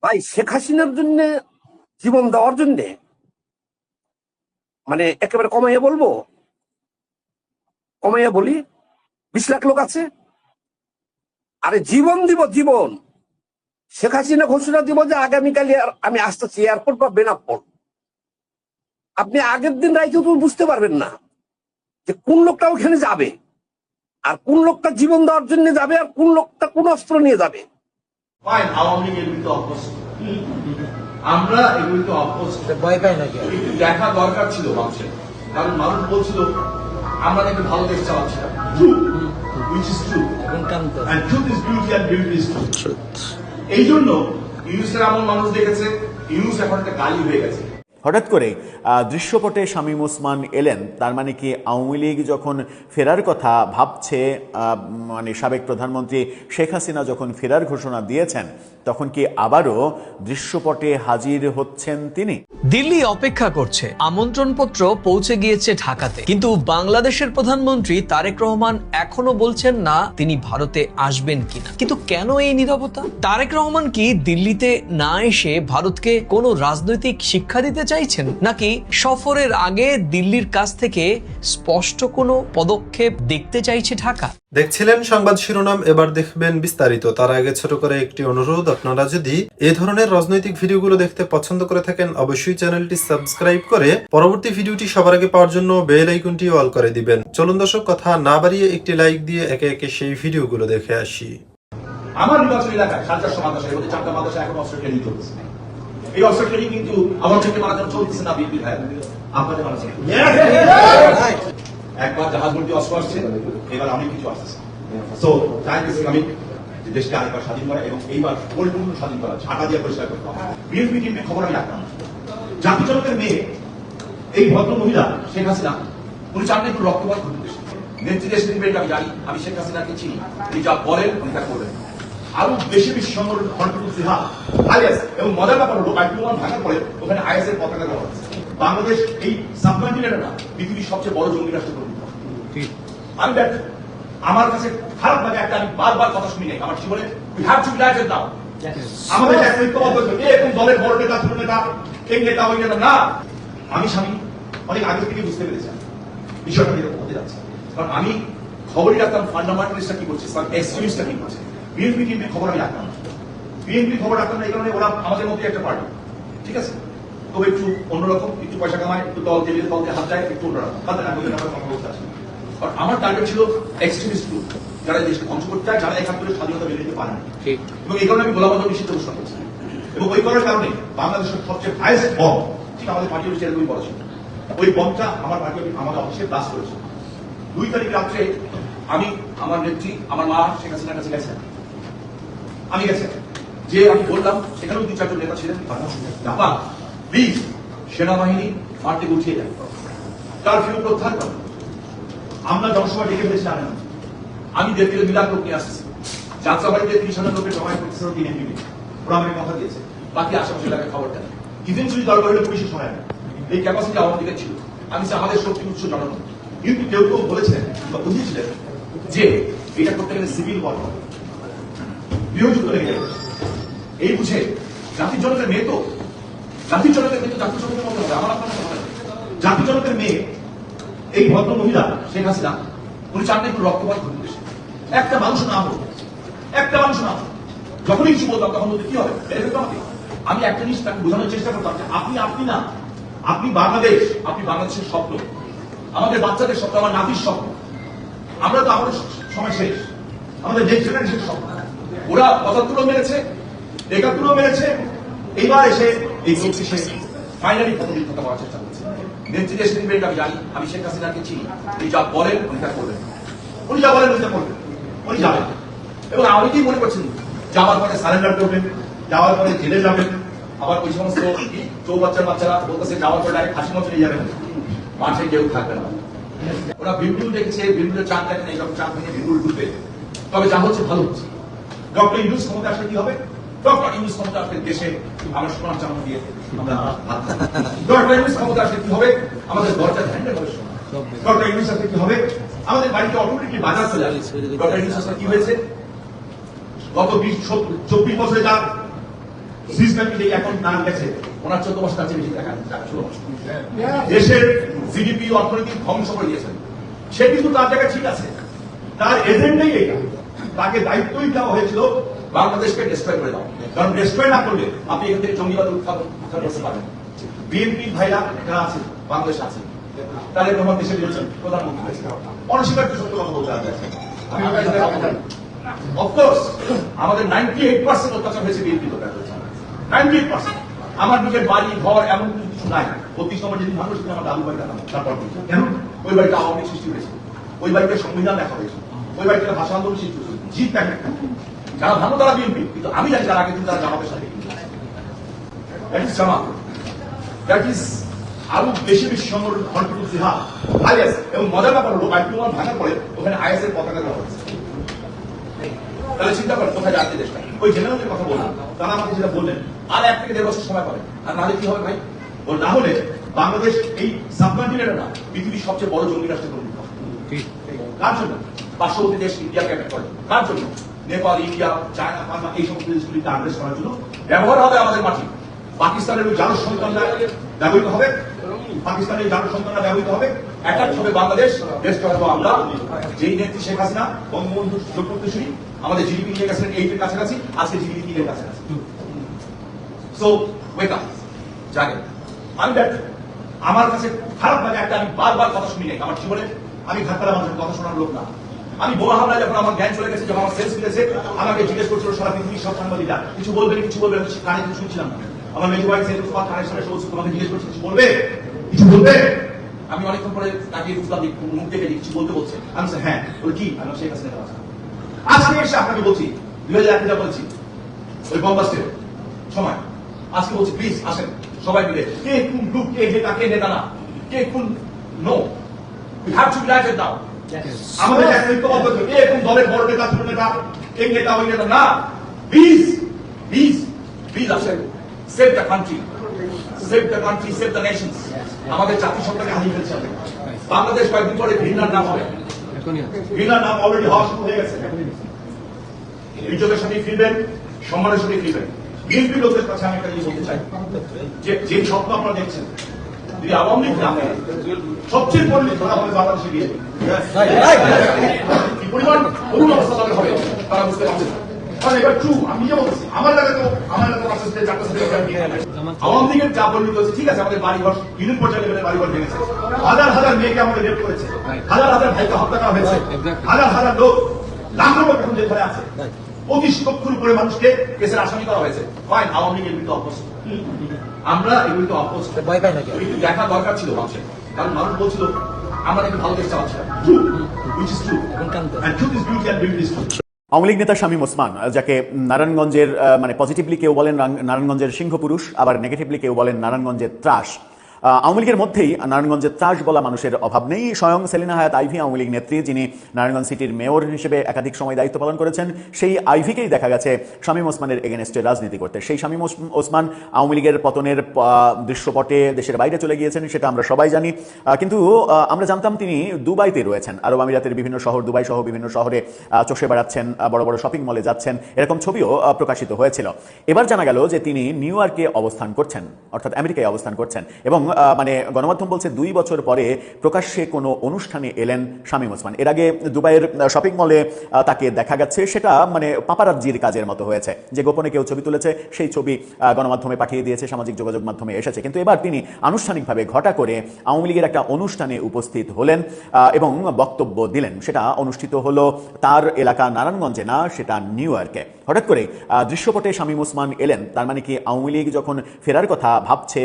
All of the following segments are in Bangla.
ভাই শেখ হাসিনার জন্য জীবন দেওয়ার জন্য মানে একেবারে কমাইয়া বলবো, কমাইয়া বলি 20 লাখ লোক আছে। আরে জীবন দিব জীবন। শেখ হাসিনা ঘোষণা দিব যে আগামীকাল আমি আসতেছি এয়ারপোর্ট বা বেনাপোর্ট। আপনি আগের দিন রাইতে তো বুঝতে পারবেন না যে কোন লোকটা ওখানে যাবে, আর কোন লোকটা জীবন দেওয়ার জন্য যাবে, আর কোন লোকটা কোন অস্ত্র নিয়ে যাবে। আওয়ামী লীগ এগুলিতে অভ্যস্ত, আমরা এগুলিতে অভ্যস্ত। ভয় পাই নাকি? একটু দেখা দরকার ছিল মানুষের, কারণ মানুষ বলছিল আমরা নাকি ভালো দেশ চালাচ্ছিলাম। Which is true. And truth is beauty and beauty is truth. এই জন্য ইউনুসের এমন মানুষ দেখেছে, ইউনুস এখন একটা গালি হয়ে গেছে। হঠাৎ করে দৃশ্যপটে শামীম ওসমান এলেন, তার মানে কি আওয়ামী লীগ যখন ফেরার কথা ভাবছে, মানে সাবেক প্রধানমন্ত্রী শেখ হাসিনা যখন ফেরার ঘোষণা দিয়েছেন, তখন কি আবারও দৃশ্যপটে হাজির হচ্ছেন তিনি? দিল্লি অপেক্ষা করছে, আমন্ত্রণপত্র পৌঁছে গিয়েছে ঢাকাতে, কিন্তু বাংলাদেশের প্রধানমন্ত্রী তারেক রহমান এখনো বলছেন না তিনি ভারতে আসবেন কিনা। কিন্তু কেন এই নীরবতা? তারেক রহমান কি দিল্লিতে না এসে ভারতকে কোনো রাজনৈতিক শিক্ষা দিতে চাইছেন, নাকি সফরের আগে দিল্লির কাছ থেকে স্পষ্ট কোনো পদক্ষেপ দেখতে চাইছে ঢাকা? দেখছিলেন সংবাদ শিরোনাম, এবার দেখবেন বিস্তারিত। তার আগে ছোট করে একটি অনুরোধ, আপনারা যদি এই ধরনের রাজনৈতিক ভিডিওগুলো দেখতে পছন্দ করে থাকেন অবশ্যই চ্যানেলটি সাবস্ক্রাইব করে পরবর্তী ভিডিওটি সবার আগে পাওয়ার জন্য বেল আইকনটি অল করে দিবেন। চলুন দর্শক, কথা না বাড়িয়ে একটি লাইক দিয়ে একে একে সেই ভিডিওগুলো দেখে আসি। আমার নির্বাচন এলাকায় 450 মাদ্রাসা, এর মধ্যে 4টা মাদ্রাসা এখন অস্ত্র ট্রেনিং চলছে। এই অস্ত্র ট্রেনিং কিন্তু আমার থেকে মারা যাওয়া চলতেছে না, বিএনপি ভাই আপনাদের মারা যাচ্ছে। একবার জাহাজ ভর্তি অস্ত্র আসছে, এবার অনেক কিছু আসছে। সো চাইতেছি আমি দেশকে আরেকবার স্বাধীন করা এবং এইবার পরিপূর্ণ স্বাধীন করা, ঝাঁটা দিয়ে পরিষ্কার করতে হবে। বিএনপি টিমের খবর আমি রাখলাম, জাতি জনকের মেয়ে এই ভদ্র মহিলা শেখ হাসিনা, উনি চান একটু রক্তপাত ঘটতে। নেত্রী দেশ টিমের আমি জানি, আমি শেখ হাসিনাকে চিনি, উনি যা বলেন উনি তা করবেন। আরো বেশি বেশি সংগঠন আইএস, এবং মজার ব্যাপার হলো বাইকুমান ভাঙার পরে ওখানে আইএস এর পতাকা দেওয়া হচ্ছে। বাংলাদেশ এই সাবকন্টিনেন্টে না, পৃথিবীর সবচেয়ে বড় জঙ্গি রাষ্ট্র পরিণত। আমি ব্যর্থ, আমার কাছে খারাপ লাগে একটা, আমি বারবার কথা শুনি নাই আমার জীবনে। We have to united now. আমাদের এরকম দলের বড় নেতা, ছোট নেতা, এই নেতা ওই নেতা না। আমি স্বামী অনেক আগে থেকে বুঝতে পেরেছি বিষয়টা এরকম হতে যাচ্ছে, কারণ আমি খবরই রাখতাম ফান্ডামেন্টালিস্টরা কি করছে, এক্সট্রিমিস্টরা কি করছে। বিএনপি টিমের খবর আমি রাখতাম, বিএনপি খবর রাখতাম না এই কারণে ওরা আমাদের মধ্যে একটা পার্টি, ঠিক আছে, তবে একটু অন্যরকম, একটু পয়সা কামায়, একটু দল টেবিল দলকে হাত যায়, একটু অন্যরকম তাদের আমাদের আমার সম্পর্ক আছে। আর আমার টার্গেট ছিল এক্সট্রিমিস্ট গ্রুপ, যারা দেশকে ধ্বংস করতে চায়, যারা এখান থেকে স্বাধীনতা মেনে নিতে পারে না। এবং এই কারণে আমি গোলাম আজম নিষিদ্ধ ঘোষণা করছি, এবং ওই করার কারণে বাংলাদেশের সবচেয়ে হাইয়েস্ট বম, ঠিক আমাদের পার্টি অফিসের দুই বড় ছিল, ওই বমটা আমার পার্টি আমাদের অফিসে ব্লাস্ট করেছে। 2 তারিখ রাত্রে আমি আমার নেত্রী, আমার মা শেখ হাসিনার কাছে গেছেন, আমি গেছি, যে আমি বললাম, সেখানেও 2-4 জন নেতা ছিলেন, প্লিজ সেনাবাহিনী মাঠ থেকে উঠিয়ে দেন, কারফিউ প্রত্যাহার করেন। আমরা জনসভা ডেকে ফেলেছি জানেন, আমি 1.5 কিলো মিলাদ লোক নিয়ে আসছি, যাত্রাবাড়িতে 30,000 লোকের জমায়েত করতেছে, 3 এমপি ওরা আমাকে কথা দিয়েছে, বাকি আশেপাশে এলাকায় খবরটা নেই। ইভেন্টুয়ালি দরকার হলে পুলিশের সহায় না, এই ক্যাপাসিটি আমার দিকে ছিল। আমি আমাদের শক্তি উৎস জানানো, কিন্তু কেউ কেউ বলেছেন বা বুঝিয়েছিলেন যে এটা করতে গেলে সিভিল ওয়ার হবে, গৃহযুদ্ধ লেগে যাবে। এই বুঝে জাতির জনকের মেয়ে তো, জাতির জনকের মেয়ে তো জাতির জনকের মতো হবে, আমার আপনার হবে। জাতির জনকের মেয়ে এই ভদ্র মহিলা শেখ হাসিনা, উনি চান একটু রক্তপাত ঘটতে। একটা মানুষ না হোক, একটা মানুষ না হোক, যখনই কিছু বলতাম তখন বলতে কি হবে, আমি একটা জিনিস তাকে বোঝানোর চেষ্টা করতাম যে আপনি না, আপনি বাংলাদেশ, আপনি বাংলাদেশের স্বপ্ন, আমাদের বাচ্চাদের স্বপ্ন, আমার নাতির স্বপ্ন। আমরা তো আমাদের সময় শেষ, আমাদের নেক্সট জেনারেশনের স্বপ্ন। ওরা 75 মেরেছে, 71 মেরেছে, এইবার এসে এই শক্তি শেষ, ফাইনালি প্রতিনিধিত্ব করার চেষ্টা করছে। নেত্রী দেশ টিমের আমি জানি, আমি শেখ হাসিনাকে চিনি, উনি যা বলেন উনি তা করবেন, উনি যা বলেন উনি তা করবেন, উনি যাবেন। এবং অনেকেই মনে করছেন যাওয়ার পরে সারেন্ডার করবেন, যাওয়ার পরে জেলে যাবেন। আবার ওই সমস্ত বাচ্চারা বলতেছে যাওয়ার পরে ডাইরেক্ট হাসি মঞ্চে নিয়ে যাবেন, মাঠে কেউ থাকবে না। ওরা বিলবুল দেখেছে, বিলবুলের চাঁদ দেখেন, এইরকম চাঁদ ভেঙে বিলবুল ডুববে। তবে যা হচ্ছে ভালো হচ্ছে। ডক্টর ইউনূস ক্ষমতা আসলে কি হবে? ডক্টর ইউনূস ক্ষমতা আসলে দেশে আমরা সোনার চামচ দিয়ে আমরা ডক্টর ইউনূস ক্ষমতা আসলে কি হবে? আমাদের দরজা হ্যান্ডেল হবে সোনা। ডক্টর ইউনূস আসলে কি হবে? আমাদের বাড়িতে অটোমেটিকলি বাজার চলে আসবে। ডক্টর ইউনূস আসলে কি হয়েছে? গত 24 বছরে যা সুইস ব্যাংকে যে অ্যাকাউন্ট নাম গেছে ওনার 14 বছর আছে বেশি টাকা 16 বছর দেশের জিডিপি অর্থনৈতিক ধ্বংস করে দিয়েছেন। সে কিন্তু তার জায়গায় ঠিক আছে, তার এজেন্ডাই এটা। তাকে দায়িত্বই দেওয়া হয়েছিল বাংলাদেশকে ডিস্ট্রয় করে দাও, কারণ ডিস্ট্রয় না করলে আপনি এখান থেকে জঙ্গিবাদ উত্থাপন করতে পারবেন। বিএনপি ভাইরা যারা আছে বাংলাদেশে আছে, তাদের রহমান দেশে দিয়েছেন প্রধানমন্ত্রী হয়েছে, অনস্বীকার্য সত্য কথা বলতে হবে। অফকোর্স আমাদের 98% অত্যাচার হয়েছে বিএনপি লোকের, 98%। আমার নিজের বাড়ি ঘর এমন কিছু নাই। 32 নম্বর যেদিন ভাঙলো সেদিন আমার দাদু বাড়িটা নাম, তারপর কেন ওই বাড়িটা আওয়ামী সৃষ্টি হয়েছে, ওই বাড়িতে সংবিধান লেখা হয়েছে, ওই বাড়িতে ভাষা আন্দোলন সৃষ্টি হয়েছে, জিত প্যাকেট। যারা ভালো তারা বিএনপি, কিন্তু আমি জানি যারা আগে দিন তারা জামাতের সাথে that is Jamaat, that is আরো বেশি বেশি সংগঠন কন্ট্রিবিউট জিহাদ আইএস। এবং মজার ব্যাপার হলো বাইতুল ভাঙার পরে ওখানে আইএস এর পতাকা দেওয়া হয়েছে। তাহলে চিন্তা করেন কোথায় যাচ্ছে দেশটা। ওই জেনারেলের কথা বললাম, তারা আমাকে যেটা বললেন আর 1 থেকে 1.5 বছর সময় পাবে, আর নাহলে কি হবে ভাই? না হলে বাংলাদেশ এই সাবকন্টিনেন্টে না পৃথিবীর সবচেয়ে বড় জঙ্গি রাষ্ট্রে পরিণত হবে। কার জন্য? পার্শ্ববর্তী দেশ ইন্ডিয়াকে অ্যাটাক করে। কার জন্য? নেপাল, ইন্ডিয়া, চায়না, বাংলা এই সমস্ত দেশগুলিকে আগ্রেস করার জন্য ব্যবহার হবে আমাদের মাটি। পাকিস্তানের ওই জানো সন্তানরা ব্যবহৃত হবে, পাকিস্তানের জানো সন্তানরা ব্যবহৃত হবে, অ্যাটাক হবে বাংলাদেশ, দেশটা হবে আমরা। যেই নেত্রী শেখ হাসিনা বঙ্গবন্ধু যোগপত্রী, আমাদের জিডিপি নিয়ে গেছিলেন 8 এর কাছাকাছি, আজকে জিডিপি 3 এর কাছাকাছি। সো ওয়েক আপ, জাগেন। আমি ব্যর্থ, আমার কাছে খারাপ লাগে একটা, আমি বারবার কথা শুনি নাই আমার জীবনে। আমি ঘাটপাড়া মানুষের কথা শোনার লোক না। আমি বোমা হামলায় যখন আমার জ্ঞান চলে গেছে, যখন আমার সেন্স ফিরেছে, আমাকে জিজ্ঞেস করছিল সারা পৃথিবীর সব সাংবাদিকরা কিছু বলবেন, কিছু বলবেন, কানে কিছু শুনছিলাম না। আমার মেজো ভাই সেন্স তোমার কানের সামনে বলছে, তোমাকে জিজ্ঞেস করছে কিছু বলবে, কিছু বলবে। আমি অনেকক্ষণ পরে তাকে বুঝলাম মুখ দেখে কিছু বলতে বলছে। আমি হ্যাঁ, বলে কি? আমি শেখ হাসিনা আজকে এসে আপনাকে বলছি 2001 বলছি ওই বম্বাস্টের সময়, আজকে বলছি প্লিজ আসেন সবাই মিলে, কে কোন গ্রুপ, কে নেতা, কে নেতা না, কে কোন no, we have to united now. আমাদের একটা ঐক্যবদ্ধ হতে হবে। কে কোন দলের বড় নেতা, ছোট নেতা, এই নেতা ওই নেতা না, প্লিজ প্লিজ প্লিজ আসেন। Save the country, save the country, save the Nations. আমাদের জাতিসত্তাকে হারিয়ে ফেলছে। বাংলাদেশ কয়েকদিন পরে ঘৃণার নাম হবে, ঘৃণার নাম অলরেডি হওয়া শুরু হয়ে গেছে। বিজয়ের সাথে ফিরবেন, সম্মানের সাথে ফিরবেন। বিএনপি লোকদের কাছে আমি একটা জিনিস বলতে চাই, যে স্বপ্ন আপনারা দেখছেন, যদি আওয়ামী লীগ না হয়, সবচেয়ে পরিণত ধরা হবে বাংলাদেশে বিএনপি। কি পরিমাণ করুণ অবস্থা তাদের হবে তারা বুঝতে পারছেন। কারণ এবার ট্রু, আমি নিজে বলছি, আমার এলাকায় আওয়ামী লীগের যা পরিণত হয়েছে, ঠিক আছে, আমাদের বাড়িঘর ইউনিট পর্যায়ে লেভেলের বাড়িঘর ভেঙেছে, হাজার হাজার মেয়েকে আমাদের রেপ করেছে, হাজার হাজার ভাইকে হত্যা করা হয়েছে, হাজার হাজার লোক লাখ লোক এখন জেলখানে আছে, 25 লক্ষের উপরে মানুষকে কেসের আসামি করা হয়েছে। ফাইন, আওয়ামী লীগ এগুলিতে অভ্যস্ত, আমরা এগুলিতে অভ্যস্ত। একটু দেখা দরকার ছিল মানুষের, কারণ মানুষ বলছিল আমরা একটু ভালো দেশ চালাচ্ছিলাম। True, which is true, and truth is beauty and beauty is truth. Awami League নেতা শামীম ওসমান, যাকে নারায়ণগঞ্জের মানে পজিটিভলি কেউ বলেন নারায়ণগঞ্জের সিংহপুরুষ, আবার নেগেটিভলি কেউ বলেন নারায়ণগঞ্জের ত্রাস। আওয়ামী লীগের মধ্যেই নারায়ণগঞ্জের ত্রাস বলা মানুষের অভাব নেই। স্বয়ং সেলিনা হায়াত আইভি আওয়ামী লীগ নেত্রী, যিনি নারায়ণগঞ্জ সিটির মেয়র হিসেবে একাধিক সময় দায়িত্ব পালন করেছেন, সেই আইভিকেই দেখা গেছে শামীম ওসমানের এগেনস্টে রাজনীতি করতে। সেই শামীম ওসমান আওয়ামী লীগের পতনের দৃশ্যপটে দেশের বাইরে চলে গিয়েছেন, সেটা আমরা সবাই জানি। কিন্তু আমরা জানতাম তিনি দুবাইতে রয়েছেন, আরব আমিরাতের বিভিন্ন শহর, দুবাই সহ বিভিন্ন শহরে চষে বেড়াচ্ছেন, বড় বড় শপিং মলে যাচ্ছেন, এরকম ছবিও প্রকাশিত হয়েছিল। এবার জানা গেল যে তিনি নিউ ইয়র্কে অবস্থান করছেন, অর্থাৎ আমেরিকায় অবস্থান করছেন, এবং মানে গণমাধ্যম বলছে 2 বছর পরে প্রকাশ্যে কোনো অনুষ্ঠানে এলেন শামীম ওসমান। এর আগে দুবাইয়ের শপিং মলে তাকে দেখা গেছে, সেটা মানে পাপারাজ্জির কাজের মতো হয়েছে, যে গোপনে কেউ ছবি তুলেছে, সেই ছবি গণমাধ্যমে পাঠিয়ে দিয়েছে, সামাজিক যোগাযোগ মাধ্যমে এসেছে। কিন্তু এবার তিনি আনুষ্ঠানিকভাবে ঘটা করে আওয়ামী লীগের একটা অনুষ্ঠানে উপস্থিত হলেন এবং বক্তব্য দিলেন। সেটা অনুষ্ঠিত হলো তার এলাকা নারায়ণগঞ্জে না, সেটা নিউ ইয়র্কে। হঠাৎ করে দৃশ্যপটে শামীম ওসমান এলেন, তার মানে কি আওয়ামী লীগ যখন ফেরার কথা ভাবছে,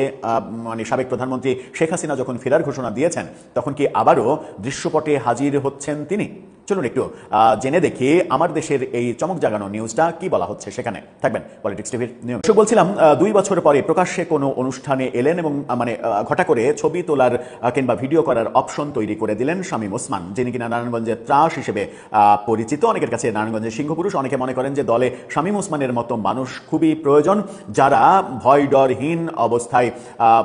মানে সাবেক প্রধানমন্ত্রী শেখ হাসিনা যখন ফেরার ঘোষণা দিয়েছেন, তখন কি আবারও দৃশ্যপটে হাজির হচ্ছেন তিনি? চলুন একটু জেনে দেখি আমার দেশের এই চমক জাগানো নিউজটা কি বলা হচ্ছে সেখানে। থাকবেন পলিটিক্স টিভির নিয়ম। বলছিলাম 2 বছর পরে প্রকাশ্যে কোনো অনুষ্ঠানে এলেন এবং মানে ঘটা করে ছবি তোলার কিংবা ভিডিও করার অপশন তৈরি করে দিলেন শামীম ওসমান, যিনি কিনা নারায়ণগঞ্জের ত্রাস হিসেবে পরিচিত। অনেকের কাছে নারায়ণগঞ্জের সিংহপুরুষ। অনেকে মনে করেন যে দলে শামীম ওসমানের মতো মানুষ খুবই প্রয়োজন, যারা ভয় ডরহীন অবস্থায়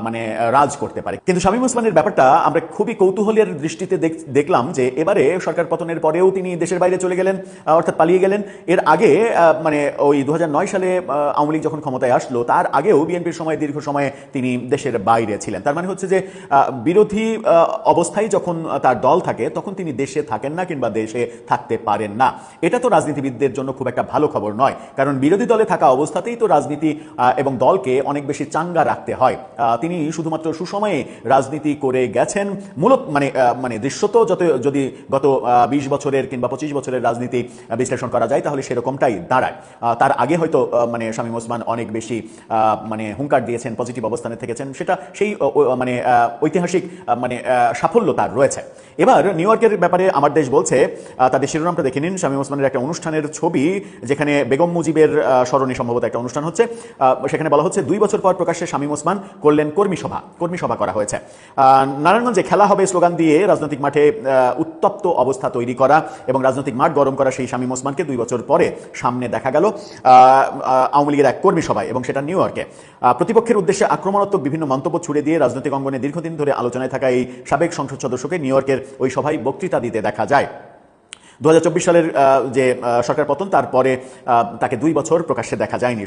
মানে রাজ করতে পারে। কিন্তু শামীম ওসমানের ব্যাপারটা আমরা খুবই কৌতূহলের দৃষ্টিতে দেখলাম যে এবারে সরকার পতনের পরেও তিনি দেশের বাইরে চলে গেলেন, অর্থাৎ পালিয়ে গেলেন। এর আগে মানে ওই 2009 সালে আওয়ামী লীগ যখন ক্ষমতায় আসলো তার আগেও বিএনপির সময় দীর্ঘ সময়ে তিনি দেশের বাইরে ছিলেন। তার মানে হচ্ছে যে বিরোধী অবস্থায় যখন তার দল থাকে তখন তিনি দেশে থাকেন না কিংবা দেশে থাকতে পারেন না। এটা তো রাজনীতিবিদদের জন্য খুব একটা ভালো খবর নয়, কারণ বিরোধী দলে থাকা অবস্থাতেই তো রাজনীতি এবং দলকে অনেক বেশি চাঙ্গা রাখতে হয়। তিনি শুধুমাত্র সুসময়ে রাজনীতি করে গেছেন। মূলত মানে দৃশ্যত যদি গত 20 বছরের কিংবা 25 বছরের রাজনীতি বিশ্লেষণ করা যায় তাহলে সেরকমটাই দাঁড়ায়। তার আগে হয়তো মানে শামীম ওসমান অনেক বেশি মানে হুঙ্কার দিয়েছেন, পজিটিভ অবস্থানে থেকেছেন, সেটা সেই মানে ঐতিহাসিক মানে সাফল্য তার রয়েছে। এবার নিউ ইয়র্কের ব্যাপারে আমার দেশ বলছে, তাদের শিরোনামটা দেখে নিন, শামীম ওসমানের একটা অনুষ্ঠানের ছবি যেখানে বেগম মুজিবের স্মরণে সম্ভবত একটা অনুষ্ঠান হচ্ছে। সেখানে বলা হচ্ছে 2 বছর পর প্রকাশ্যে শামীম ওসমান করলেন কর্মী সভা করা হয়েছে। নারায়ণগঞ্জে খেলা হবে স্লোগান দিয়ে রাজনৈতিক মাঠে উত্তপ্ত অবস্থা তৈরি করা এবং রাজনৈতিক মাঠ গরম করা সেই শামীম ওসমানকে 2 বছর পরে সামনে দেখা গেল আওয়ামী লীগের এক কর্মী সভায়, এবং সেটা নিউ ইয়র্কে। প্রতিপক্ষের উদ্দেশ্যে আক্রমণাত্মক বিভিন্ন মন্তব্য ছুড়ে দিয়ে রাজনৈতিক অঙ্গনে দীর্ঘদিন ধরে আলোচনায় থাকা এই সাবেক সংসদ সদস্যকে নিউ ইয়র্কের ওই সভায় বক্তৃতা দিতে দেখা যায়। 2024 সালের যে সরকার পতন তারপরে তাকে 2 বছর প্রকাশ্যে দেখা যায়নি।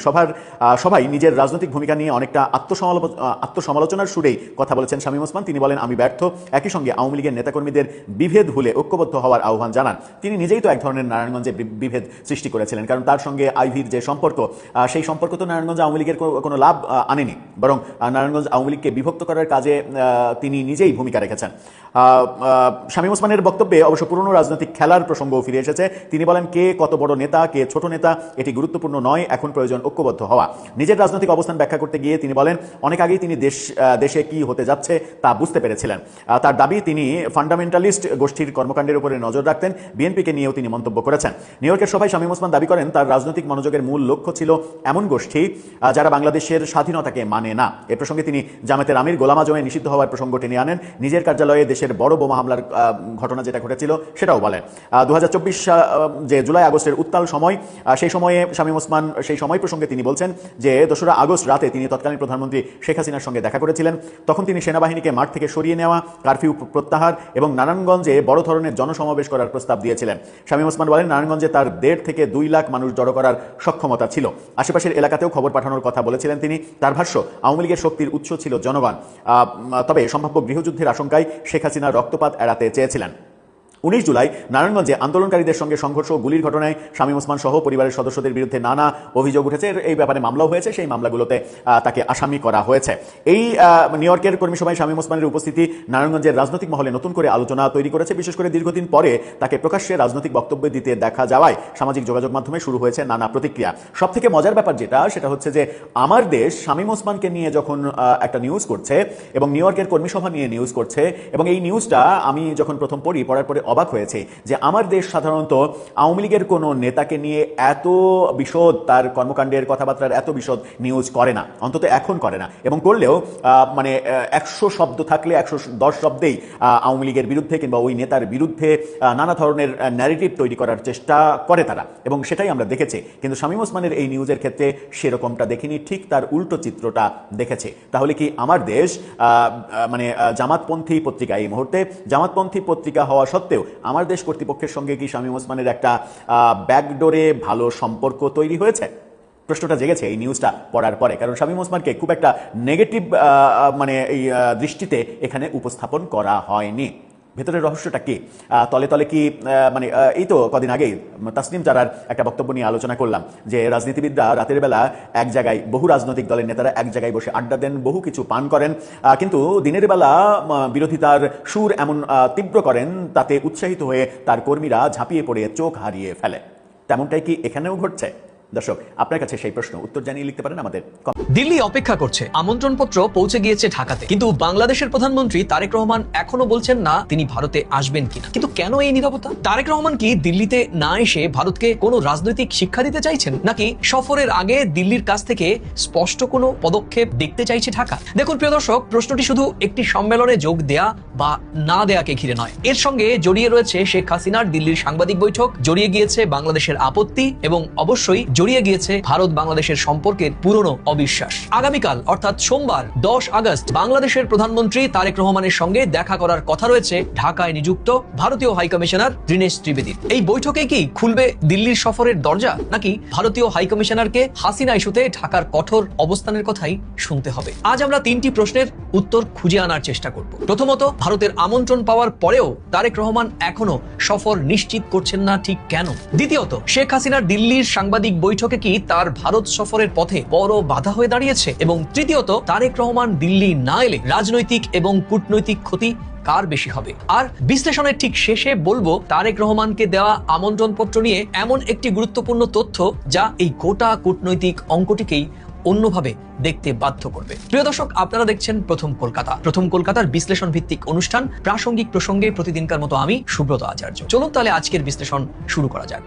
সবাই নিজের রাজনৈতিক ভূমিকা নিয়ে অনেকটা আত্মসমালোচনার সুরেই কথা বলেছেন শামীম ওসমান। তিনি বলেন, আমি ব্যর্থ। একই সঙ্গে আওয়ামী লীগের নেতাকর্মীদের বিভেদ ভুলে ঐক্যবদ্ধ হওয়ার আহ্বান জানান। তিনি নিজেই তো এক ধরনের নারায়ণগঞ্জে বিভেদ সৃষ্টি করেছিলেন, কারণ তার সঙ্গে আইভির যে সম্পর্ক, সেই সম্পর্ক তো নারায়ণগঞ্জ আওয়ামী লীগের কোনো লাভ আনেনি, বরং নারায়ণগঞ্জ আওয়ামী লীগকে বিভক্ত করার কাজে তিনি নিজেই ভূমিকা রেখেছেন। শামীম ওসমানের বক্তব্যে অবশ্য পুরনো রাজনৈতিক খেলার প্রসঙ্গ ফিরে এসেছে। তিনি বলেন, কে কত বড় নেতা, কে ছোট নেতা এটি গুরুত্বপূর্ণ নয়, এখন প্রয়োজন ঐক্যবদ্ধ হওয়া। নিজের রাজনৈতিক অবস্থান ব্যাখ্যা করতে গিয়ে তিনি বলেন, অনেক আগেই তিনি দেশে কি হতে যাচ্ছে তা বুঝতে পেরেছিলেন। তার দাবি, তিনি ফান্ডামেন্টালিস্ট গোষ্ঠীর কর্মকাণ্ডের উপরে নজর রাখতেন। বিএনপিকে নিয়েও তিনি মন্তব্য করেছেন। নিউ ইয়র্কের সভায় শামীম ওসমান দাবি করেন, তার রাজনৈতিক মনোযোগের মূল লক্ষ্য ছিল এমন গোষ্ঠী যারা বাংলাদেশের স্বাধীনতাকে মানে না। এ প্রসঙ্গে তিনি জামাতের আমির গোলাম আজমে নিষিদ্ধ হওয়ার প্রসঙ্গ টেনে আনেন। নিজের কার্যালয়ে দেশের বড় বোমা হামলার ঘটনা যেটা ঘটেছিল সেটাও বলেন। 2024 যে জুলাই আগস্টের উত্তাল সময়, সেই সময়ে শামীম ওসমান সেই সময় প্রসঙ্গে তিনি বলছেন যে 2রা আগস্ট রাতে তিনি তৎকালীন প্রধানমন্ত্রী শেখ হাসিনার সঙ্গে দেখা করেছিলেন। তখন তিনি সেনাবাহিনীকে মাঠ থেকে সরিয়ে নেওয়া, কারফিউ প্রত্যাহার এবং নারায়ণগঞ্জে বড় ধরনের জনসমাবেশ করার প্রস্তাব দিয়েছিলেন। শামীম ওসমান বলেন, নারায়ণগঞ্জে তার 1.5 থেকে 2 লাখ মানুষ জড়ো করার সক্ষমতা ছিল। আশেপাশের এলাকাতেও খবর পাঠানোর কথা বলেছিলেন তিনি। তার ভাষ্য, আওয়ামী লীগের শক্তির উৎস ছিল জনগণ, তবে সম্ভাব্য গৃহযুদ্ধের আশঙ্কায় শেখ হাসিনা রক্তপাত এড়াতে চেয়েছিলেন। 19 জুলাই নারায়ণগঞ্জে আন্দোলনকারীদের সঙ্গে সংঘর্ষ ও গুলির ঘটনায় শামীম ওসমান সহ পরিবারের সদস্যদের বিরুদ্ধে নানা অভিযোগ উঠেছে। এই ব্যাপারে মামলাও হয়েছে, সেই মামলাগুলোতে তাকে আসামি করা হয়েছে। এই নিউ ইয়র্কের কর্মী সভায় শামীম ওসমানের উপস্থিতি নারায়ণগঞ্জের রাজনৈতিক মহলে নতুন করে আলোচনা তৈরি করেছে। বিশেষ করে দীর্ঘদিন পরে তাকে প্রকাশ্যে রাজনৈতিক বক্তব্য দিতে দেখা যাওয়ায় সামাজিক যোগাযোগ মাধ্যমে শুরু হয়েছে নানা প্রতিক্রিয়া। সবথেকে মজার ব্যাপার সেটা হচ্ছে যে আমার দেশ শামীম ওসমানকে নিয়ে যখন একটা নিউজ করছে এবং নিউ ইয়র্কের কর্মী সভা নিয়ে নিউজ করছে, এবং এই নিউজটা আমি যখন প্রথম পড়ার পরে অবাক হয়েছে যে আমার দেশ সাধারণত আওয়ামী লীগের কোনো নেতাকে নিয়ে এত বিশদ, তার কর্মকাণ্ডের কথাবার্তার এত বিশদ নিউজ করে না, অন্তত এখন করে না। এবং করলেও মানে 100 শব্দ থাকলে 110 শব্দেই আওয়ামী লীগের বিরুদ্ধে কিংবা ওই নেতার বিরুদ্ধে নানা ধরনের ন্যারেটিভ তৈরি করার চেষ্টা করে তারা, এবং সেটাই আমরা দেখেছি। কিন্তু শামীম ওসমানের এই নিউজের ক্ষেত্রে সেরকমটা দেখিনি, ঠিক তার উল্টো চিত্রটা দেখেছে। তাহলে কি আমার দেশ মানে জামাতপন্থী পত্রিকা, এই মুহূর্তে জামাতপন্থী পত্রিকা হওয়া সত্ত্বেও আমার দেশ কর্তৃপক্ষের সঙ্গে কি শামীম ওসমানের একটা ব্যাকডোরে ভালো সম্পর্ক তৈরি হয়েছে? প্রশ্নটা জেগেছে এই নিউজটা পড়ার পরে, কারণ শামীম ওসমানকে খুব একটা নেগেটিভ মানে এই দৃষ্টিতে এখানে উপস্থাপন করা হয়নি। ভেতরের রহস্যটা কি, তলে তলে কি মানে এই তো কদিন আগেই তাসনিম জারার একটা বক্তব্য নিয়ে আলোচনা করলাম যে রাজনীতিবিদরা রাতের বেলা এক জায়গায়, বহু রাজনৈতিক দলের নেতারা এক জায়গায় বসে আড্ডা দেন, বহু কিছু পান করেন, কিন্তু দিনের বেলা বিরোধিতার সুর এমন তীব্র করেন তাতে উৎসাহিত হয়ে তার কর্মীরা ঝাঁপিয়ে পড়ে চোখ হারিয়ে ফেলে। তেমনটাই কি এখানেও ঘটছে? দর্শক, আপনার কাছে সেই প্রশ্ন, উত্তর জানিয়ে লিখতে পারেন আমাদের। দিল্লি অপেক্ষা করছে, আমন্ত্রণপত্র পৌঁছে গিয়েছে ঢাকাতে, কিন্তু বাংলাদেশের প্রধানমন্ত্রী তারেক রহমান এখনো বলছেন না তিনি ভারতে আসবেন কিনা। কিন্তু কেন এই নীরবতা? তারেক রহমান কি দিল্লিতে না এসে ভারতকে কোনো রাজনৈতিক শিক্ষা দিতে চাইছেন, নাকি সফরের আগে দিল্লির কাছ থেকে স্পষ্ট কোনো পদক্ষেপ দেখতে চাইছে ঢাকা? দেখুন প্রিয় দর্শক, প্রশ্নটি শুধু একটি সম্মেলনে যোগ দেয়া বা না দেয়াকে ঘিরে নয়, এর সঙ্গে জড়িয়ে রয়েছে শেখ হাসিনার দিল্লির সাংবাদিক বৈঠক, জড়িয়ে গিয়েছে বাংলাদেশের আপত্তি এবং অবশ্যই জড়িয়ে গিয়েছে ভারত বাংলাদেশের সম্পর্কের পুরনো অবিশ্বাস। আগামীকাল অর্থাৎ সোমবার 10 আগস্ট বাংলাদেশের প্রধানমন্ত্রী তারেক রহমানের সঙ্গে দেখা করার কথা রয়েছে ঢাকায় নিযুক্ত ভারতীয় হাইকমিশনার দীনেশ ত্রিবেদীর। এই বৈঠকে কি খুলবে দিল্লির সফরের দরজা, নাকি ভারতীয় হাইকমিশনারকে হাসিনা ইস্যুতে ঢাকার কঠোর অবস্থানের কথাই শুনতে হবে? আজ আমরা 3টি প্রশ্নের উত্তর খুঁজে আনার চেষ্টা করব। প্রথমত, ভারতের আমন্ত্রণ পাওয়ার পরেও তারেক রহমান এখনো সফর নিশ্চিত করছেন না, ঠিক কেন? দ্বিতীয়ত, শেখ হাসিনার দিল্লির সাংবাদিক বৈঠকে কি তার ভারত সফরের পথে বড় বাধা হয়ে দাঁড়িয়েছে? এবং তৃতীয়ত, তারেক রহমান দিল্লি না এলে রাজনৈতিক এবং কূটনৈতিক ক্ষতি কার বেশি হবে? আর বিশ্লেষণের ঠিক শেষে বলবো তারেক রহমানকে দেওয়া আমন্ত্রণপত্র নিয়ে এমন একটি গুরুত্বপূর্ণ তথ্য যা এই গোটা কূটনৈতিক অঙ্কটিকেই অন্যভাবে দেখতে বাধ্য করবে। প্রিয় দর্শক, আপনারা দেখছেন প্রথম কলকাতা। প্রথম কলকাতার বিশ্লেষণ ভিত্তিক অনুষ্ঠান প্রাসঙ্গিক প্রসঙ্গে প্রতিদিনকার মতো আমি সুব্রত আচার্য। চলুন তাহলে আজকের বিশ্লেষণ শুরু করা যাক।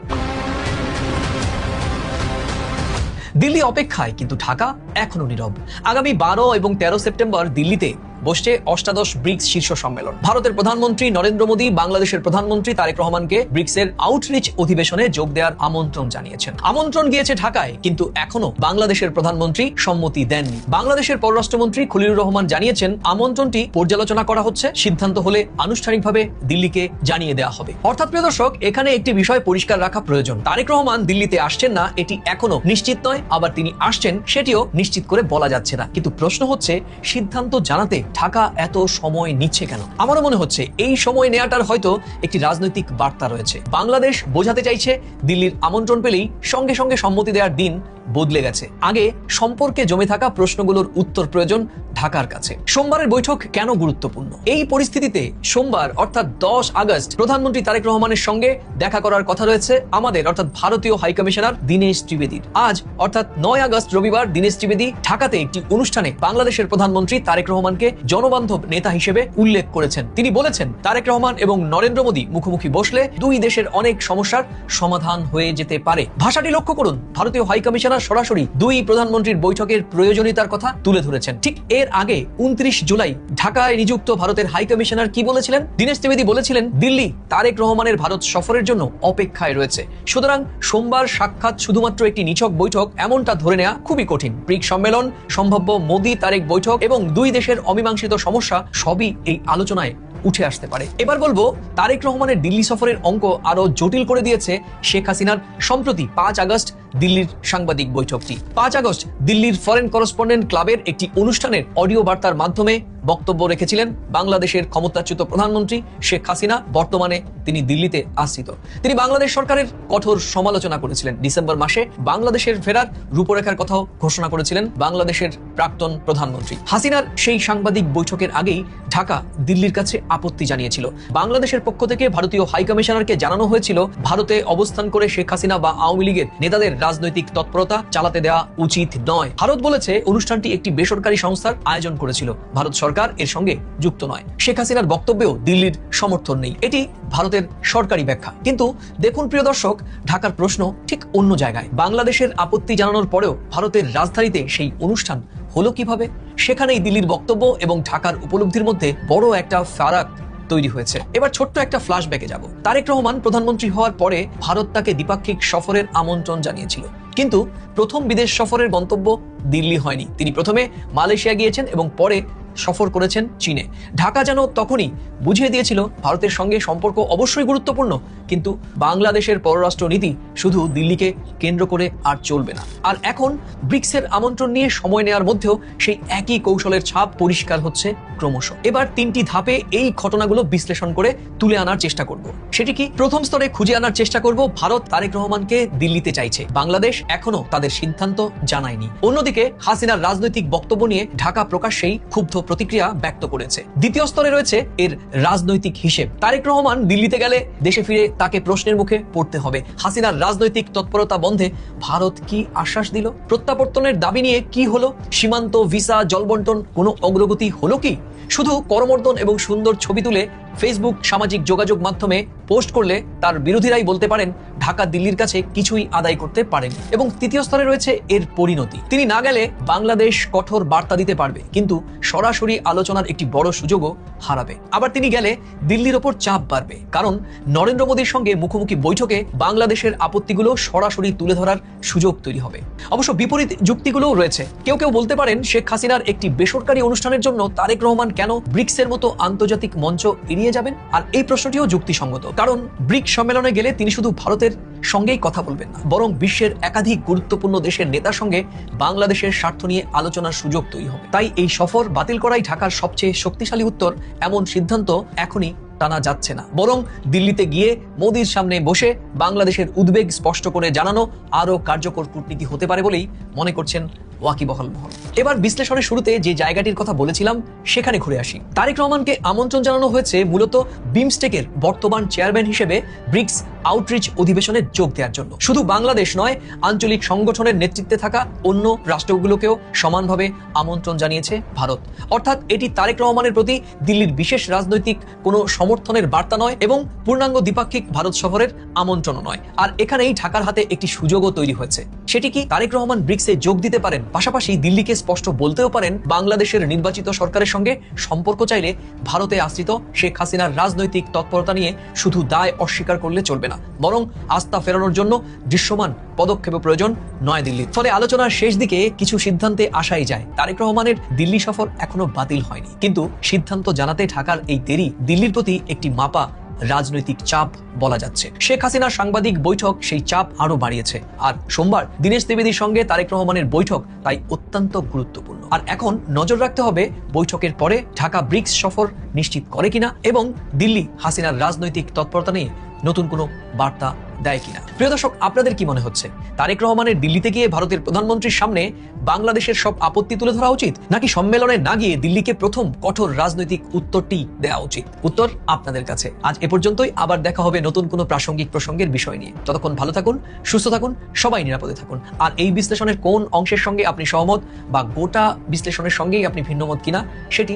দিল্লি অপেক্ষায়, কিন্তু ঢাকা এখনো নীরব। আগামী 12 এবং 13 সেপ্টেম্বর দিল্লিতে বসছে অষ্টাদশ ব্রিক্স শীর্ষ সম্মেলন। ভারতের প্রধানমন্ত্রী নরেন্দ্র মোদী বাংলাদেশের প্রধানমন্ত্রী তারেক রহমানকে ব্রিক্সের আউটরিচ অধিবেশনে যোগ দেওয়ার আমন্ত্রণ জানিয়েছেন। আমন্ত্রণ গিয়েছে ঢাকায়, কিন্তু এখনো বাংলাদেশের প্রধানমন্ত্রী সম্মতি দেননি। বাংলাদেশের পররাষ্ট্রমন্ত্রী খলিলুর রহমান জানিয়েছেন আমন্ত্রণটি পর্যালোচনা করা হচ্ছে, সিদ্ধান্ত হলে আনুষ্ঠানিকভাবে দিল্লিকে জানিয়ে দেওয়া হবে। অর্থাৎ প্রিয় দর্শক, এখানে একটি বিষয় পরিষ্কার রাখা প্রয়োজন। তারেক রহমান দিল্লিতে আসছেন না এটি এখনো নিশ্চিত নয়, আবার তিনি আসছেন সেটিও নিশ্চিত করে বলা যাচ্ছে না। কিন্তু প্রশ্ন হচ্ছে, সিদ্ধান্ত জানাতে ঢাকা এত সময় নিচ্ছে কেন? আমারও মনে হচ্ছে এই সময় নেওয়াটার হয়তো একটি রাজনৈতিক বার্তা রয়েছে। বাংলাদেশ বোঝাতে চাইছে দিল্লির আমন্ত্রণ পেলেই সঙ্গে সঙ্গে সম্মতি দেওয়ার দিন বদলে গেছে। আগে সম্পর্কে জমে থাকা প্রশ্নগুলোর উত্তর প্রয়োজন ঢাকার কাছে। সোমবারের বৈঠক কেন গুরুত্বপূর্ণ? এই পরিস্থিতিতে সোমবার অর্থাৎ 10 আগস্ট প্রধানমন্ত্রী তারেক রহমানের সঙ্গে দেখা করার কথা রয়েছে আমাদের অর্থাৎ ভারতীয় হাইকমিশনার দীনেশ ত্রিবেদীর। আজ অর্থাৎ 9 আগস্ট রবিবার দীনেশ ত্রিবেদী ঢাকাতে একটি অনুষ্ঠানে বাংলাদেশের প্রধানমন্ত্রী তারেক রহমানকে জনবান্ধব নেতা হিসেবে উল্লেখ করেছেন। তিনি বলেছেন, তারেক রহমান এবং নরেন্দ্র মোদী মুখোমুখি বসলে দুই দেশের অনেক সমস্যার সমাধান হয়ে যেতে পারে। ভাষাটি লক্ষ্য করুন, ভারতীয় হাইকমিশনার সরাসরি দুই প্রধানমন্ত্রীর বৈঠকের প্রয়োজনীয়তার কথা তুলে ধরেছেন। ঠিক এর আগে 29 জুলাই ঢাকায় নিযুক্ত ভারতের হাইকমিশনার কি বলেছিলেন? দীনেশ ত্রিবেদী বলেছিলেন, দিল্লি তারেক রহমানের ভারত সফরের জন্য অপেক্ষায় রয়েছে। সুতরাং সোমবার সাক্ষাৎ শুধুমাত্র একটি নিছক বৈঠক এমনটা ধরে নেওয়া খুবই কঠিন। ব্রিক্স সম্মেলন, সম্ভাব্য মোদী তারেক বৈঠক এবং দুই দেশের অমীমাংসিত সমস্যা সবই এই আলোচনায় উঠে আসতে পারে। এবার বলবো, তারেক রহমানের দিল্লি সফরের অঙ্ক আরো জটিল করে দিয়েছে শেখ হাসিনার সম্প্রতি 5 আগস্ট দিল্লির সাংবাদিক বৈঠকটি। 5 আগস্ট দিল্লির ফরেন করেসপন্ডেন্ট ক্লাবের একটি অনুষ্ঠানের অডিও বার্তার মাধ্যমে বক্তব্য রেখেছিলেন বাংলাদেশের ক্ষমতাচ্যুত প্রধানমন্ত্রী শেখ হাসিনা। বর্তমানে তিনি দিল্লিতে আশ্রিত। তিনি বাংলাদেশ সরকারের কঠোর সমালোচনা করেছিলেন। ডিসেম্বর মাসে বাংলাদেশের ফেরার রূপরেখার কথাও ঘোষণা করেছিলেন বাংলাদেশের প্রাক্তন প্রধানমন্ত্রী। হাসিনার সেই সাংবাদিক বৈঠকের আগেই ঢাকা দিল্লির কাছে আপত্তি জানিয়েছিল। বাংলাদেশের পক্ষ থেকে ভারতীয় হাইকমিশনারকে জানানো হয়েছিল, ভারতে অবস্থান করে শেখ হাসিনা বা আওয়ামী লীগের নেতাদের রাজনৈতিক তৎপরতা চালাতে দেওয়া উচিত নয়। ভারত বলেছে অনুষ্ঠানটি একটি বেসরকারি সংস্থার আয়োজন করেছিল, ভারত সরকার এর সঙ্গে যুক্ত নয়। শেখ হাসিনার বক্তব্যেও দিল্লির সমর্থন নেই, এটি ভারতের সরকারি ব্যাখ্যা। কিন্তু দেখুন প্রিয় দর্শক, ঢাকার প্রশ্ন ঠিক অন্য জায়গায়। বাংলাদেশের আপত্তি জানানোর পরেও ভারতের রাজধানীতে সেই অনুষ্ঠান হলো কিভাবে? সেখানেই দিল্লির বক্তব্য এবং ঢাকার উপলব্ধির মধ্যে বড় একটা ফারাক তৈরি হয়েছে। এবার ছোট্ট একটা ফ্ল্যাশব্যাকে যাব। তারেক রহমান প্রধানমন্ত্রী হওয়ার পরে ভারত তাকে দ্বিপাক্ষিক সফরের আমন্ত্রণ জানিয়েছিল, কিন্তু প্রথম বিদেশ সফরের গন্তব্য দিল্লি হয়নি। তিনি প্রথমে মালয়েশিয়া গিয়েছেন এবং পরে সফর করেছেন চীনে। ঢাকা যেন তখনই বুঝিয়ে দিয়েছিল ভারতের সঙ্গে সম্পর্ক অবশ্যই গুরুত্বপূর্ণ, কিন্তু বাংলাদেশের পররাষ্ট্র নীতি শুধু দিল্লিকে কেন্দ্র করে আর চলবে না। আর এখন ব্রিক্সের আমন্ত্রণ নিয়ে সময় নেওয়ার মধ্যেও সেই একই কৌশলের ছাপ পরিষ্কার হচ্ছে ক্রমশ। এবার 3টি ধাপে এই ঘটনাগুলো বিশ্লেষণ করে তুলে আনার চেষ্টা করব। সেটি কি? প্রথম স্তরে খুঁজে আনার চেষ্টা করব, ভারত তারেক রহমানকে দিল্লিতে চাইছে, বাংলাদেশ এখনো তাদের সিদ্ধান্ত জানায়নি। অন্যদিকে হাসিনার রাজনৈতিক বক্তব্য নিয়ে ঢাকা প্রকাশ্যেই ক্ষুব্ধ প্রতিক্রিয়া ব্যক্ত করেছে। দ্বিতীয় স্তরে রয়েছে এর রাজনৈতিক হিসেব। তারেক রহমান দিল্লিতে গেলে দেশে ফিরে তাকে প্রশ্নের মুখে পড়তে হবে। হাসিনার রাজনৈতিক তৎপরতা বন্ধে ভারত কি আশ্বাস দিল? প্রত্যাবর্তনের দাবি নিয়ে কি হলো? সীমান্ত, ভিসা, জলবন্টন কোনো অগ্রগতি হলো কি? শুধু করমর্দন এবং সুন্দর ছবি তুলে ফেসবুক সামাজিক যোগাযোগ মাধ্যমে পোস্ট করলে তার বিরোধীরাই বলতে পারেন ঢাকা দিল্লির কাছে কিছুই আদায় করতে পারেন। এবং তৃতীয় স্তরে রয়েছে এর পরিণতি। তিনি না গেলে বাংলাদেশ কঠোর বার্তা দিতে পারবে, কিন্তু সরাসরি আলোচনার একটি বড় সুযোগও হারাবে। আবার তিনি গেলে দিল্লির ওপর চাপ বাড়বে, কারণ নরেন্দ্র মোদীর সঙ্গে মুখোমুখি বৈঠকে বাংলাদেশের আপত্তিগুলো সরাসরি তুলে ধরার সুযোগ তৈরি হবে। অবশ্য বিপরীত যুক্তিগুলোও রয়েছে। কেউ কেউ বলতে পারেন শেখ হাসিনার একটি বেসরকারি অনুষ্ঠানের জন্য তারেক রহমান কেন ব্রিক্সের মতো আন্তর্জাতিক মঞ্চ এড়িয়ে যাবেন? আর এই প্রশ্নটিও যুক্তিসঙ্গত, কারণ ব্রিক্স সম্মেলনে গেলে তিনি শুধু ভারতের সঙ্গেই কথা বলবেন না, বরং বিশ্বের একাধিক গুরুত্বপূর্ণ দেশের নেতার সঙ্গে বাংলাদেশের স্বার্থ নিয়ে আলোচনার সুযোগ তৈরি হবে। তাই এই সফর বাতিল করাই ঢাকার সবচেয়ে শক্তিশালী উত্তর। এমন সিদ্ধান্ত এখনই টানা যাচ্ছে না, বরং দিল্লিতে গিয়ে মোদির সামনে বসে বাংলাদেশের উদ্বেগ স্পষ্ট করে জানানো আরো কার্যকর কূটনীতি হতে পারে বলেই মনে করছেন ওয়াকিবহাল মহল। এবার বিশ্লেষণের শুরুতে যে জায়গাটির কথা বলেছিলাম সেখানে ঘুরে আসি। তারেক রহমানকে আমন্ত্রণ জানানো হয়েছে মূলত বিমস্টেকের বর্তমান চেয়ারম্যান হিসেবে ব্রিক্স আউটরিচ অধিবেশনে যোগ দেওয়ার জন্য। শুধু বাংলাদেশ নয়, আঞ্চলিক সংগঠনের নেতৃত্বে থাকা অন্য রাষ্ট্রগুলোকেও সমানভাবে আমন্ত্রণ জানিয়েছে ভারত। অর্থাৎ এটি তারেক রহমানের প্রতি দিল্লির বিশেষ রাজনৈতিক কোনো সমর্থনের বার্তা নয় এবং পূর্ণাঙ্গ দ্বিপাক্ষিক ভারত সফরের আমন্ত্রণও নয়। আর এখানেই ঢাকার হাতে একটি সুযোগও তৈরি হয়েছে। সেটি কি, তারেক রহমান ব্রিক্সে যোগ দিতে পারেন, পাশাপাশি দিল্লিকে স্পষ্ট বলতেও পারেন বাংলাদেশের নির্বাচিত সরকারের সঙ্গে সম্পর্ক চাইলে ভারতে আশ্রিত শেখ হাসিনার রাজনৈতিক তৎপরতা নিয়ে শুধু দায় অস্বীকার করলে চলবে না, বরং আস্থা ফেরানোর জন্য দৃশ্যমান পদক্ষেপ প্রয়োজন নয়াদিল্লির। ফলে আলোচনার শেষ দিকে কিছু সিদ্ধান্তে আসাই যায়। তারেক রহমানের দিল্লি সফর এখনো বাতিল হয়নি, কিন্তু সিদ্ধান্ত জানাতে ঢাকার এই দেরি দিল্লির প্রতি একটি মাপা রাজনৈতিক চাপ বলা যাচ্ছে। শেখ হাসিনার সাংবাদিক বৈঠক সেই চাপ আরো বাড়িয়েছে। আর সোমবার দীনেশ ত্রিবেদীর সঙ্গে তারেক রহমানের বৈঠক তাই অত্যন্ত গুরুত্বপূর্ণ। আর এখন নজর রাখতে হবে বৈঠকের পরে ঢাকা ব্রিক্স সফর নিশ্চিত করে কিনা এবং দিল্লি হাসিনার রাজনৈতিক তৎপরতা নিয়ে নতুন কোনো বার্তা দেয় কিনা। প্রিয় দর্শক, আপনাদের কি মনে হচ্ছে, তারেক রহমানের দিল্লিতে গিয়ে ভারতের প্রধানমন্ত্রীর সামনে বাংলাদেশের সব আপত্তি তুলে ধরা উচিত, নাকি সম্মেলনে না গিয়ে দিল্লিকে প্রথম কঠোর রাজনৈতিক উত্তরটি দেওয়া উচিত? উত্তর আপনাদের কাছে। আজ এ পর্যন্তই। আবার দেখা হবে নতুন কোনো প্রাসঙ্গিক প্রসঙ্গের বিষয় নিয়ে। ততক্ষণ ভালো থাকুন, সুস্থ থাকুন, সবাই নিরাপদে থাকুন। আর এই বিশ্লেষণের কোন অংশের সঙ্গে আপনি সহমত বা গোটা বিশ্লেষণের সঙ্গেই আপনি ভিন্নমত কিনা সেটি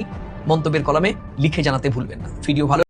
মন্তব্যের কলামে লিখে জানাতে ভুলবেন না। ভিডিও ভালো